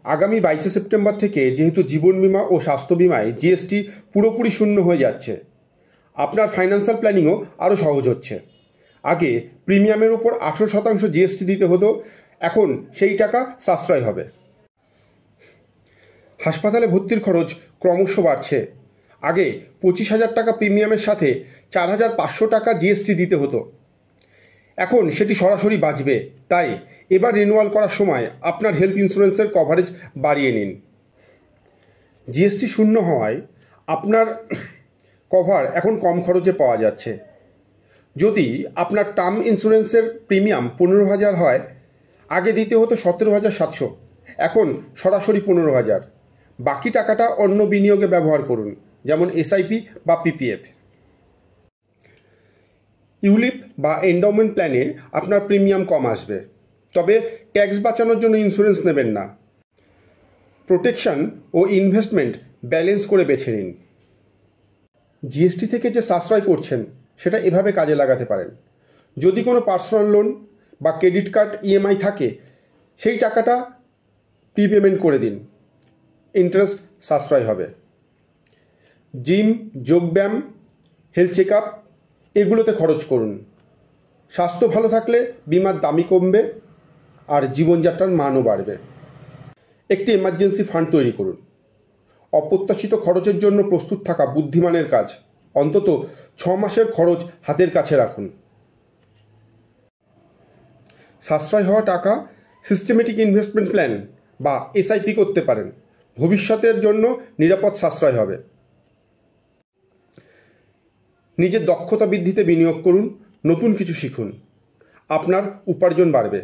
আগামী 22শে সেপ্টেম্বর থেকে যেহেতু জীবন বিমা ও স্বাস্থ্য বিমায় জিএসটি পুরোপুরি শূন্য হয়ে যাচ্ছে, আপনার ফাইন্যান্সিয়াল প্ল্যানিংও আরও সহজ হচ্ছে। আগে প্রিমিয়ামের উপর 18% জিএসটি দিতে হতো, এখন সেই টাকা সাশ্রয় হবে। হাসপাতালে ভর্তির খরচ ক্রমশ বাড়ছে। আগে 25,000 টাকা প্রিমিয়ামের সাথে 4,500 টাকা জিএসটি দিতে হতো, এখন সেটি সরাসরি বাঁচবে। তাই এবার রিনিউয়াল করার সময় আপনার হেলথ ইন্স্যুরেন্সের কভারেজ বাড়িয়ে নিন। জিএসটি শূন্য হওয়ায় আপনার কভার এখন কম খরচে পাওয়া যাচ্ছে। যদি আপনার টার্ম ইন্স্যুরেন্সের প্রিমিয়াম 15,000 হয়, আগে দিতে হতো 17,700, এখন সরাসরি 15,000। বাকি টাকাটা অন্য বিনিয়োগে ব্যবহার করুন, যেমন এসআইপি বা পিপিএফ। ইউলিপ বা এন্ডাউমেন্ট প্ল্যানে আপনার প্রিমিয়াম কম আসবে, তবে ট্যাক্স বাঁচানোর জন্য ইন্স্যুরেন্স নেবেন না। প্রোটেকশন ও ইনভেস্টমেন্ট ব্যালেন্স করে বেছে নিন। জিএসটি থেকে যে সাশ্রয় করছেন সেটা এভাবে কাজে লাগাতে পারেন। যদি কোনো পার্সোনাল লোন বা ক্রেডিট কার্ড ইএমআই থাকে, সেই টাকাটা প্রিপেমেন্ট করে দিন, ইন্টারেস্ট সাশ্রয় হবে। জিম, যোগব্যায়াম, হেলথ চেক আপ এগুলোতে খরচ করুন। স্বাস্থ্য ভালো থাকলে বিমার দামই কমবে আর জীবনযাত্রার মানও বাড়বে। একটি এমার্জেন্সি ফান্ড তৈরি করুন। অপ্রত্যাশিত খরচের জন্য প্রস্তুত থাকা বুদ্ধিমানের কাজ। অন্তত 6 মাসের খরচ হাতের কাছে রাখুন। সাশ্রয় হওয়া টাকা সিস্টেমেটিক ইনভেস্টমেন্ট প্ল্যান বা এসআইপি করতে পারেন। ভবিষ্যতের জন্য নিরাপদ সাশ্রয় হবে। নিজের দক্ষতা বৃদ্ধিতে বিনিয়োগ করুন, নতুন কিছু শিখুন, আপনার উপার্জন বাড়বে।